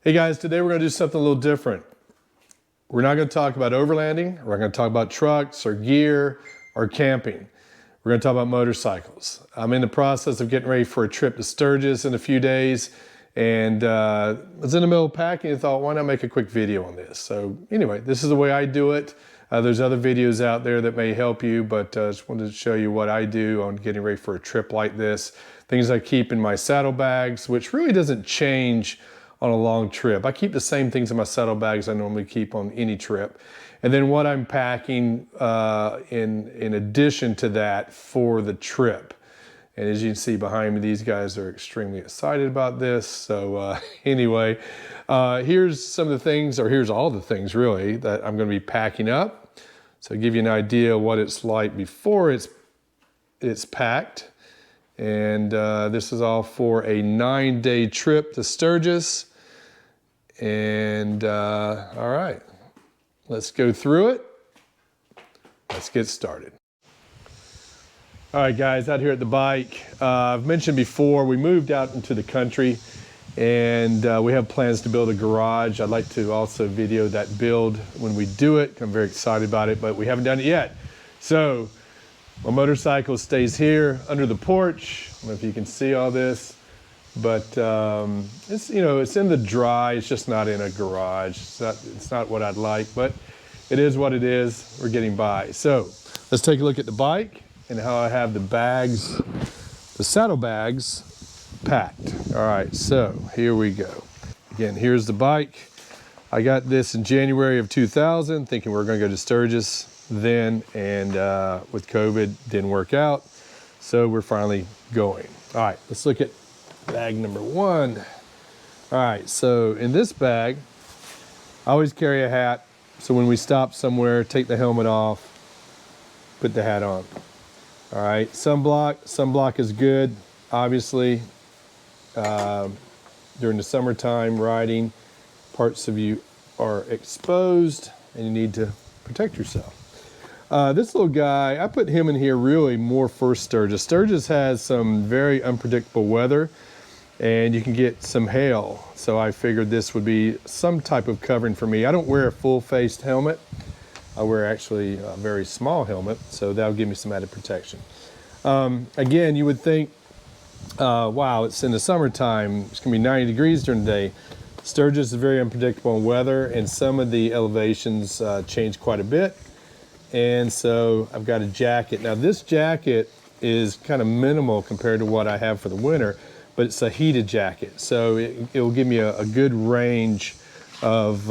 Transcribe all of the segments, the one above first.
Hey guys, today we're going to do something a little different. We're not going to talk about overlanding. We're going to talk about trucks or gear or camping. We're going to talk about motorcycles. I'm in the process of getting ready for a trip to Sturgis in a few days, and I was in the middle of packing and thought, why not make a quick video on this? So anyway, this is the way I do it. There's other videos out there that may help you, but I just wanted to show you what I do on getting ready for a trip like this. Things I keep in my saddlebags, which really doesn't change on a long trip. I keep the same things in my saddlebags I normally keep on any trip. And then what I'm packing in addition to that for the trip. And as you can see behind me, these guys are extremely excited about this. So anyway, here's some of the things, or here's all the things really, that I'm gonna be packing up. So give you an idea of what it's like before it's packed. And this is all for a 9-day trip to Sturgis. And all right, let's go through it. Let's get started. All right, guys, out here at the bike. I've mentioned before, we moved out into the country and we have plans to build a garage. I'd like to also video that build when we do it. I'm very excited about it, but we haven't done it yet. So my motorcycle stays here under the porch. I don't know if you can see all this. But it's, you know, it's in the dry. It's just not in a garage. It's not what I'd like, but it is what it is. We're getting by. So let's take a look at the bike and how I have the bags, the saddlebags packed. All right, so here we go. Again, here's the bike. I got this in January of 2000, thinking we were going to go to Sturgis then, and with COVID, didn't work out. So we're finally going. All right, let's look at bag number one. All right, so in this bag, I always carry a hat. So when we stop somewhere, take the helmet off, put the hat on. All right, sunblock is good, obviously. During the summertime riding, parts of you are exposed and you need to protect yourself. This little guy, I put him in here really more for Sturgis. Sturgis has some very unpredictable weather, and you can get some hail. So I figured this would be some type of covering for me. I don't wear a full-faced helmet. I wear actually a very small helmet, so that'll give me some added protection. Again, you would think, wow, it's in the summertime, it's gonna be 90 degrees during the day. Sturgis is very unpredictable in weather, and some of the elevations change quite a bit. And so I've got a jacket. Now this jacket is kind of minimal compared to what I have for the winter, but it's a heated jacket, so it will give me a good range of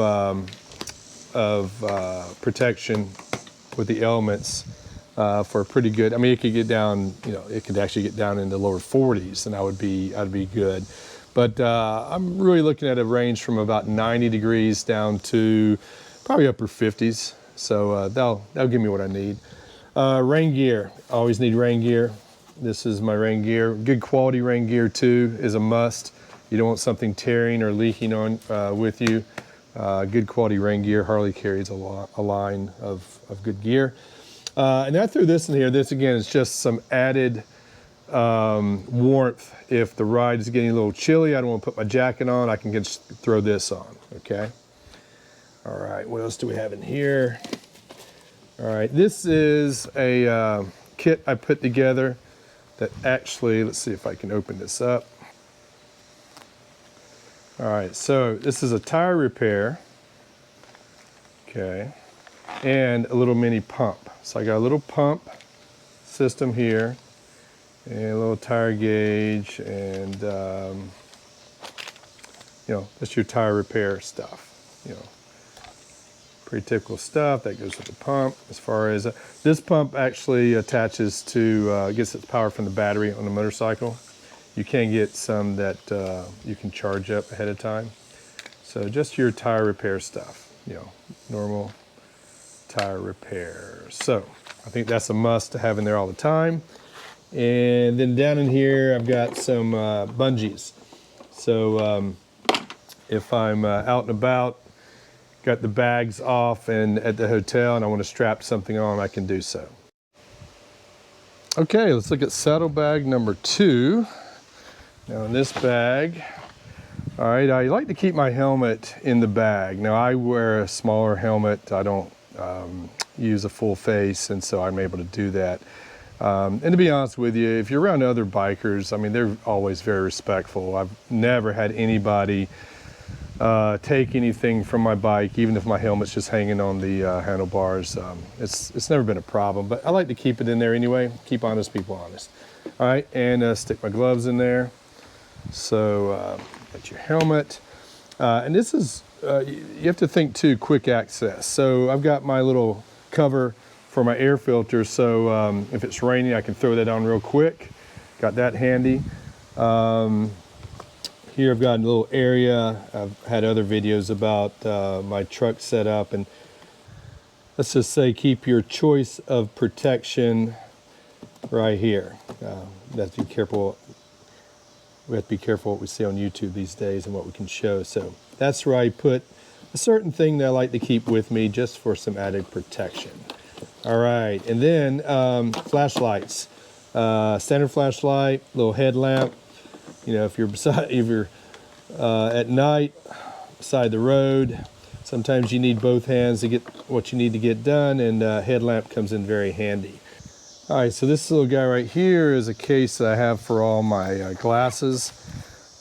protection with the elements for a pretty good. I mean, it could get down, you know, it could actually get down in the lower 40s, and I'd be good. But I'm really looking at a range from about 90 degrees down to probably upper 50s. So that'll give me what I need. Rain gear, always need rain gear. This is my rain gear. Good quality rain gear too is a must. You don't want something tearing or leaking on with you. Good quality rain gear. Harley carries a line of good gear. And I threw this in here. This again is just some added warmth. If the ride is getting a little chilly, I don't want to put my jacket on, I can just throw this on, okay? All right, what else do we have in here? All right, this is a kit I put together that actually, let's see if I can open this up. All right, so this is a tire repair, okay, and a little mini pump. So I got a little pump system here, and a little tire gauge, and you know, that's your tire repair stuff, you know. Pretty typical stuff that goes with the pump. As far as this pump actually attaches to, gets its power from the battery on the motorcycle. You can get some that you can charge up ahead of time. So just your tire repair stuff, you know, normal tire repair. So I think that's a must to have in there all the time. And then down in here, I've got some bungees. So if I'm out and about, got the bags off and at the hotel and I want to strap something on, I can do so. Okay, let's look at saddlebag number 2. Now in this bag, All right, I like to keep my helmet in the bag. Now I wear a smaller helmet. I don't use a full face, and so I'm able to do that. And to be honest with you, if you're around other bikers, I mean, they're always very respectful. I've never had anybody take anything from my bike, even if my helmet's just hanging on the handlebars. It's never been a problem, but I like to keep it in there anyway. Keep honest people honest. All right, and stick my gloves in there. So got your helmet. And this is, you have to think too, quick access. So I've got my little cover for my air filter, so if it's raining, I can throw that on real quick. Got that handy. Here I've got a little area. I've had other videos about my truck setup, and let's just say keep your choice of protection right here. You have to be careful. We have to be careful what we see on YouTube these days and what we can show. So that's where I put a certain thing that I like to keep with me just for some added protection. All right, and then flashlights. Standard flashlight, little headlamp. You know, if you're at night beside the road, sometimes you need both hands to get what you need to get done, and headlamp comes in very handy. All right, so this little guy right here is a case that I have for all my glasses.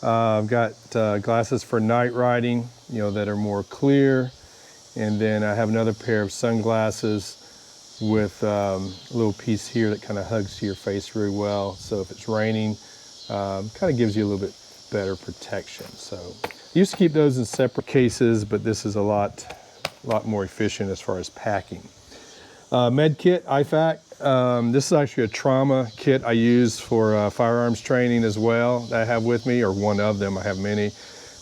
I've got glasses for night riding, you know, that are more clear. And then I have another pair of sunglasses with a little piece here that kind of hugs to your face really well. So if it's raining, kind of gives you a little bit better protection. So I used to keep those in separate cases, but this is a lot more efficient as far as packing. Med kit, IFAC. This is actually a trauma kit I use for firearms training as well that I have with me, or one of them. I have many.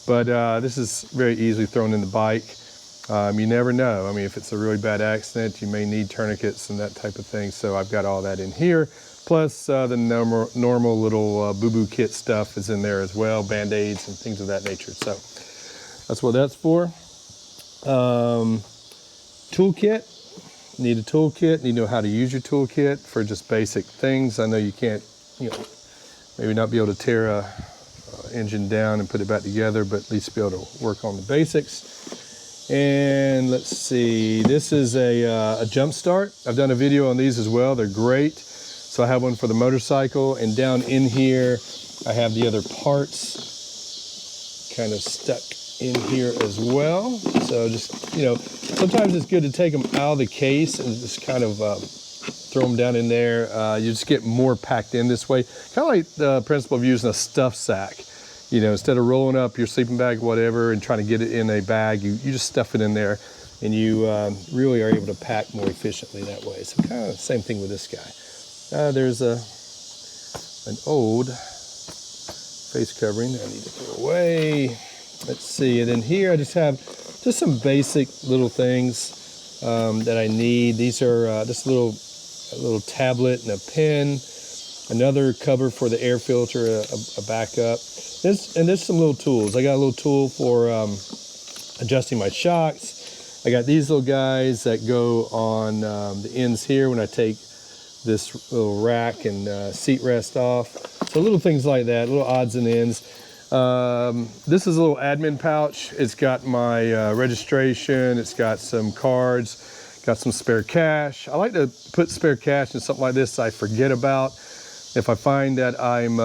But this is very easily thrown in the bike. You never know. I mean, if it's a really bad accident, you may need tourniquets and that type of thing. So I've got all that in here. Plus the normal little boo-boo kit stuff is in there as well, Band-Aids and things of that nature. So that's what that's for. Toolkit. Need a toolkit. Need to know how to use your toolkit for just basic things. I know you can't, you know, maybe not be able to tear a engine down and put it back together, but at least be able to work on the basics. And let's see, this is a jump start. I've done a video on these as well. They're great. So I have one for the motorcycle, and down in here I have the other parts kind of stuck in here as well. So just, you know, sometimes it's good to take them out of the case and just kind of throw them down in there. You just get more packed in this way. Kind of like the principle of using a stuff sack. You know, instead of rolling up your sleeping bag, whatever, and trying to get it in a bag, you just stuff it in there, and you really are able to pack more efficiently that way. So kind of the same thing with this guy. There's an old face covering that I need to throw away. Let's see, and then here I just have just some basic little things that I need. These are just a little tablet and a pen, another cover for the air filter, a backup. And there's some little tools. I got a little tool for adjusting my shocks. I got these little guys that go on the ends here when I take this little rack and seat rest off. So little things like that, little odds and ends. This is a little admin pouch. It's got my registration. It's got some cards, got some spare cash. I like to put spare cash in something like this I forget about. If I find that I'm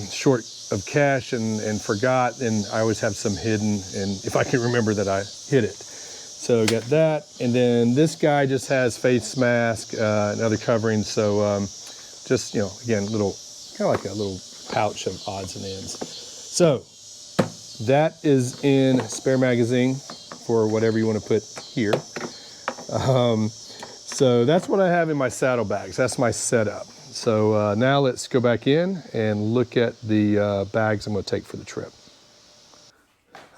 short of cash and forgot, then I always have some hidden, and if I can remember that I hid it. So got that, and then this guy just has face mask and other coverings. So just, you know, again, little, kind of like a little pouch of odds and ends. So that is in spare magazine for whatever you want to put here. So that's what I have in my saddlebags. That's my setup. So now let's go back in and look at the bags I'm going to take for the trip.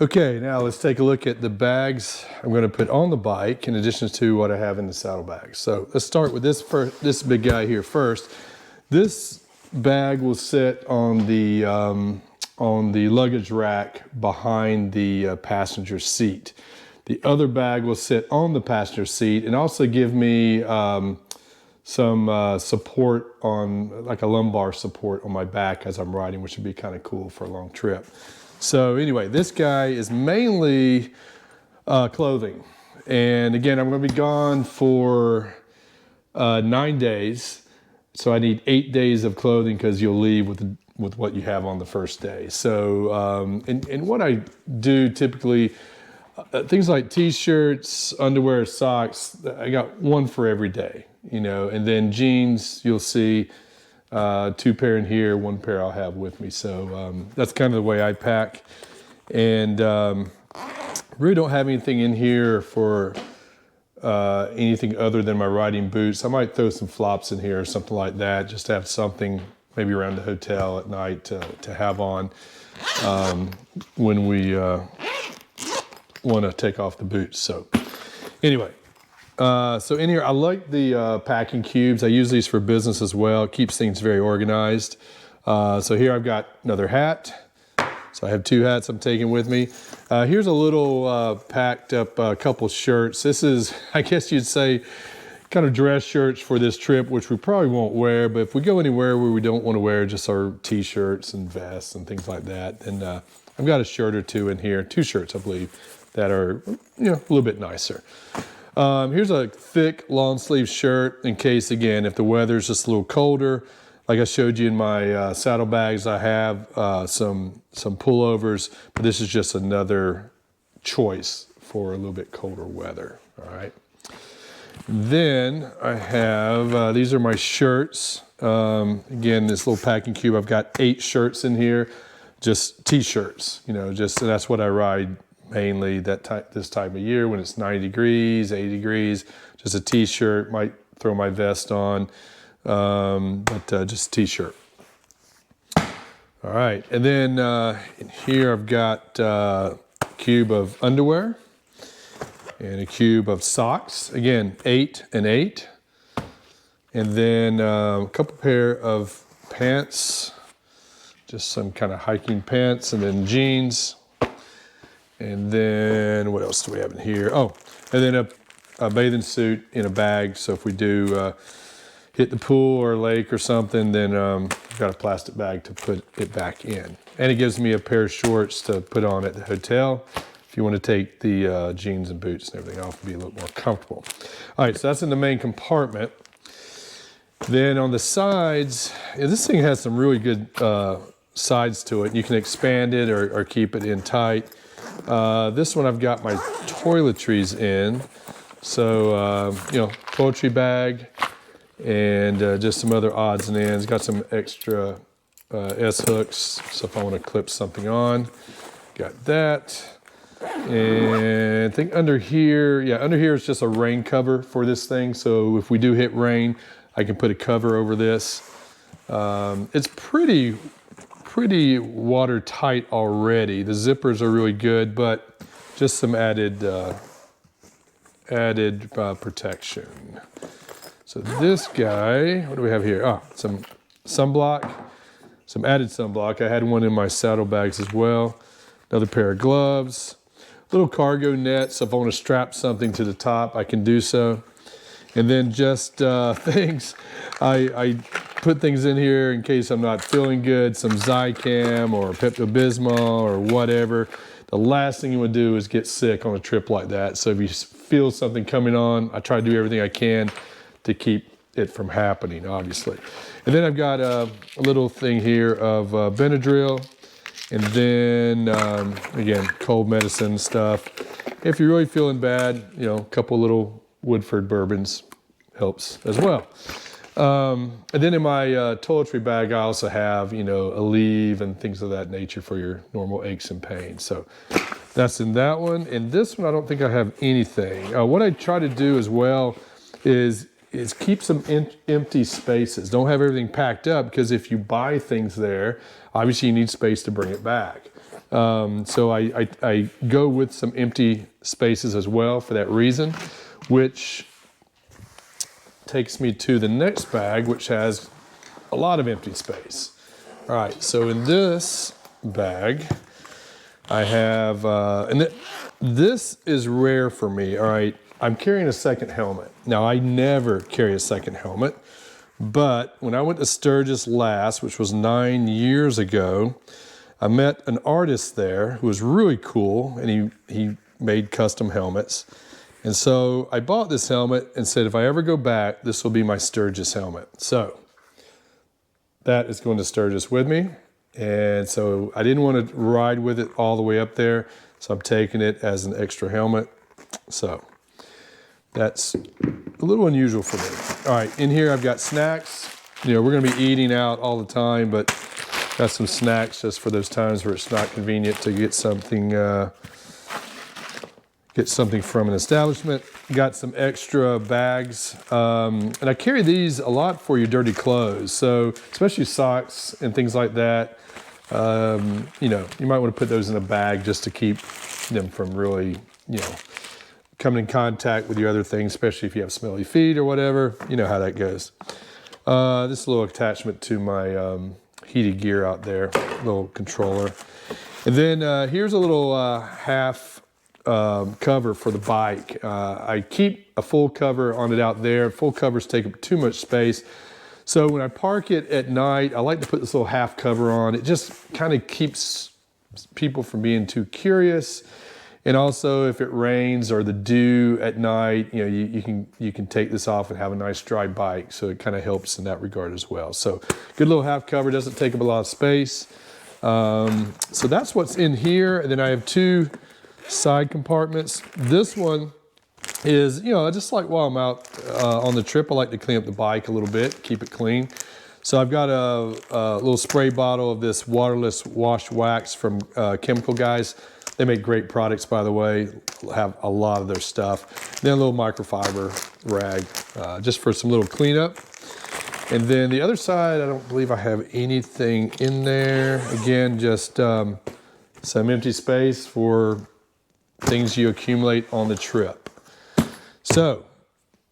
Okay, now let's take a look at the bags I'm going to put on the bike in addition to what I have in the saddlebags. So let's start with this big guy here first. This bag will sit on the luggage rack behind the passenger seat. The other bag will sit on the passenger seat and also give me some support on, like a lumbar support on my back as I'm riding, which would be kind of cool for a long trip. So anyway, this guy is mainly clothing. And again, I'm going to be gone for 9 days. So I need 8 days of clothing because you'll leave with what you have on the first day. So, and what I do typically, things like t-shirts, underwear, socks, I got one for every day, you know, and then jeans, you'll see 2 pair in here, 1 pair I'll have with me. So that's kind of the way I pack. And really don't have anything in here for anything other than my riding boots. I might throw some flops in here or something like that, just to have something maybe around the hotel at night to have on when we want to take off the boots. So anyway, so in here, I like the packing cubes. I use these for business as well. It keeps things very organized. So here I've got another hat. So I have 2 hats I'm taking with me. Here's a little packed up couple shirts. This is, I guess you'd say, kind of dress shirts for this trip, which we probably won't wear. But if we go anywhere where we don't want to wear just our t-shirts and vests and things like that, then I've got a shirt or 2 in here, 2 shirts, I believe, that are, you know, a little bit nicer. Here's a thick long sleeve shirt in case, again, if the weather's just a little colder. Like I showed you in my saddlebags, I have some pullovers, but this is just another choice for a little bit colder weather, all right? Then I have, these are my shirts. Again, this little packing cube, I've got 8 shirts in here, just t-shirts, you know, just, and that's what I ride mainly this time of year when it's 90 degrees, 80 degrees, just a t-shirt, might throw my vest on. But just a t-shirt. All right, and then in here I've got a cube of underwear and a cube of socks. Again, 8 and 8. And then a couple pair of pants, just some kind of hiking pants, and then jeans. And then what else do we have in here? Oh, and then a bathing suit in a bag. So if we do hit the pool or lake or something, then I've got a plastic bag to put it back in. And it gives me a pair of shorts to put on at the hotel if you want to take the jeans and boots and everything off and be a little more comfortable. All right, so that's in the main compartment. Then on the sides, this thing has some really good sides to it. You can expand it or keep it in tight. This one I've got my toiletries in. So, you know, toiletry bag, and just some other odds and ends. Got some extra S-hooks, so if I want to clip something on, got that. And I think under here, yeah, under here is just a rain cover for this thing. So if we do hit rain, I can put a cover over this. It's pretty watertight already. The zippers are really good, but just some added protection. So this guy, what do we have here? Oh, some sunblock, some added sunblock. I had one in my saddlebags as well. Another pair of gloves, little cargo net, so if I want to strap something to the top, I can do so. And then just things, I put things in here in case I'm not feeling good, some Zicam or Pepto-Bismol or whatever. The last thing you want to do is get sick on a trip like that. So if you feel something coming on, I try to do everything I can to keep it from happening, obviously. And then I've got a little thing here of Benadryl, and then, again, cold medicine stuff. If you're really feeling bad, you know, a couple little Woodford bourbons helps as well. And then in my toiletry bag, I also have, you know, Aleve and things of that nature for your normal aches and pains. So that's in that one. And this one, I don't think I have anything. What I try to do as well is keep some empty spaces. Don't have everything packed up, because if you buy things there, obviously you need space to bring it back. So I go with some empty spaces as well for that reason, which takes me to the next bag, which has a lot of empty space. All right, so in this bag, I have, this is rare for me, all right? I'm carrying a second helmet. Now, I never carry a second helmet, but when I went to Sturgis last, which was 9 years ago, I met an artist there who was really cool, and he made custom helmets. And so I bought this helmet and said, if I ever go back, this will be my Sturgis helmet. So that is going to Sturgis with me. And so I didn't want to ride with it all the way up there, so I'm taking it as an extra helmet. So that's a little unusual for me. All right, in here I've got snacks. You know, we're gonna be eating out all the time, but got some snacks just for those times where it's not convenient to get something from an establishment. Got some extra bags, and I carry these a lot for your dirty clothes. So especially socks and things like that. You know, you might want to put those in a bag just to keep them from really, you know, coming in contact with your other things, especially if you have smelly feet or whatever. You know how that goes. This little attachment to my heated gear out there, little controller. And then here's a little half cover for the bike. I keep a full cover on it out there. Full covers take up too much space. So when I park it at night, I like to put this little half cover on. It just kind of keeps people from being too curious. And also if it rains or the dew at night, you know, you can take this off and have a nice dry bike. So it kind of helps in that regard as well. So good little half cover, doesn't take up a lot of space. So that's what's in here. And then I have two side compartments. This one is, you know, just like while I'm out on the trip, I like to clean up the bike a little bit, keep it clean. So I've got a little spray bottle of this waterless wash wax from Chemical Guys. They make great products, by the way, have a lot of their stuff. Then a little microfiber rag, just for some little cleanup. And then the other side, I don't believe I have anything in there. Again, just some empty space for things you accumulate on the trip. So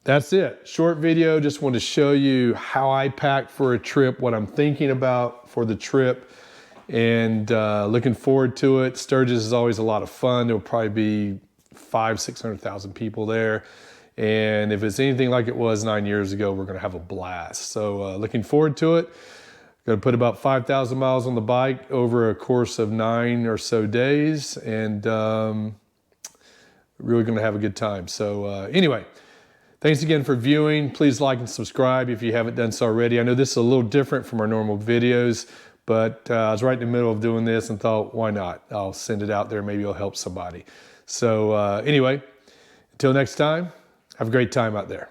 that's it. Short video, just wanted to show you how I pack for a trip, what I'm thinking about for the trip, and looking forward to it. Sturgis is always a lot of fun. There'll probably be 500,000-600,000 people there. And if it's anything like it was 9 years ago, we're gonna have a blast. So looking forward to it. Gonna put about 5,000 miles on the bike over a course of 9 or so days, and really gonna have a good time. So anyway, thanks again for viewing. Please like and subscribe if you haven't done so already. I know this is a little different from our normal videos, but I was right in the middle of doing this and thought, why not? I'll send it out there, maybe it'll help somebody. So anyway, until next time, have a great time out there.